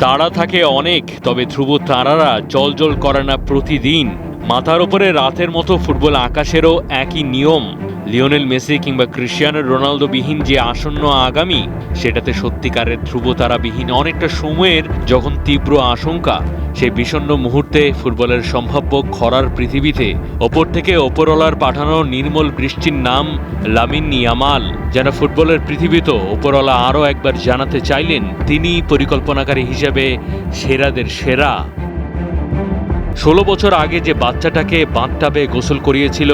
তারা থাকে অনেক, তবে ধ্রুব তারারা জ্বলজ্বল করে না প্রতিদিন। মাথার ওপরে রাতের মতো ফুটবল আকাশেরও একই নিয়ম। লিওনেল মেসি কিংবা ক্রিশ্চিয়ানো রোনালদো বিহীন যে আসন্ন আগামী, সেটাতে সত্যিকারের ধ্রুবতারাবিহীন অনেকটা সময়ের যখন তীব্র আশঙ্কা। সেই বিষণ্ণ মুহূর্তে ফুটবলের সম্ভাব্য খরার পৃথিবীতে ওপর থেকে ওপরওয়ালার পাঠানো নির্মল বৃষ্টির নাম লামিন ইয়ামাল। যেন ফুটবলের পৃথিবীতে ওপরওয়ালা আরও একবার জানাতে চাইলেন তিনি পরিকল্পনাকারী হিসেবে সেরাদের সেরা। 16 বছর আগে যে বাচ্চাটাকে বাথটাবে গোসল করিয়েছিল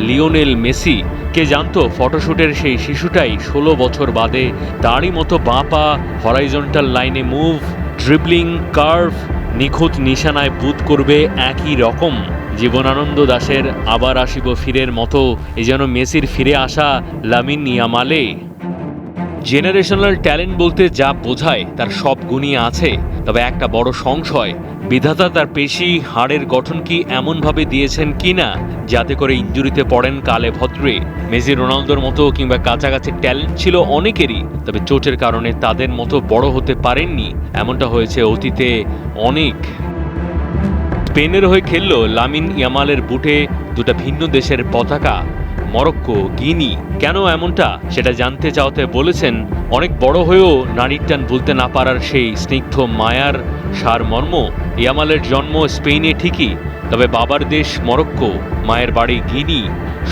লিওনেল মেসি, কে জানতো ফটোশুটের সেই শিশুটাই 16 বছর বাদে তারই মতো বাঁ পা হরাইজন্টাল লাইনে মুভ, ড্রিবলিং, কার্ভ, নিখুঁত নিশানায় বুট করবে একই রকম। জীবনানন্দ দাশের আবার আসিব ফিরের মতো এ যেন মেসির ফিরে আসা লামিন ইয়ামালে। জেনারেশনাল ট্যালেন্ট বলতে যা বোঝায় তার সব গুণই আছে, তবে একটা বড় সংশয়, বিধাতা তার পেশি হাড়ের গঠন কি এমনভাবে দিয়েছেন কিনা যাতে করে ইনজুরিতে পড়েন কালে ভদ্রে। মেসি রোনালদোর মতো কিংবা কাছাকাছি ট্যালেন্ট ছিল অনেকেরই, তবে চোটের কারণে তাদের মতো বড় হতে পারেননি। এমনটা হয়েছে অতীতে অনেক। স্পেনের হয়ে খেলল লামিন ইয়ামালের বুটে দুটা ভিন্ন দেশের পতাকা, মরক্কো, গিনি। কেন এমনটা সেটা জানতে চাওতে বলেছেন, অনেক বড় হয়েও নারীর টান ভুলতে না পারার সেই স্নিগ্ধ মায়ার সারমর্ম। ইয়ামালের জন্ম স্পেনে ঠিকই, তবে বাবার দেশ মরক্কো, মায়ের বাড়ি গিনি।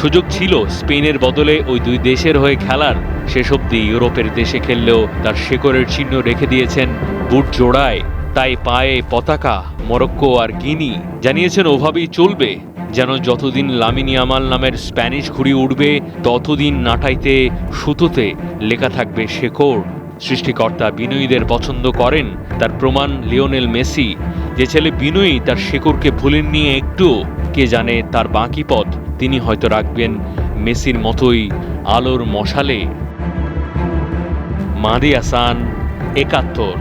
সুযোগ ছিল স্পেনের বদলে ওই দুই দেশের হয়ে খেলার। শেষ অবধি ইউরোপের দেশে খেললেও তার শেকড়ের চিহ্ন রেখে দিয়েছেন বুট জোড়ায়। তাই পায়ে পতাকা, মরক্কো আর গিনি। জানিয়েছেন ওভাবেই চলবে, যেন যতদিন লামিন ইয়ামাল নামের স্প্যানিশ ঘুড়ি উঠবে ততদিন নাটাইতে সুতোতে লেখা থাকবে শেকড়। সৃষ্টিকর্তা বিনয়ীদের পছন্দ করেন, তার প্রমাণ লিওনেল মেসি। যে ছেলে বিনয়ী তার শেকড়কে ভুলেননি একটু, কে জানে তার বাকি পথ তিনি হয়তো রাখবেন মেসির মতোই আলোর মশালে। মাহদি হাসান, ৭১।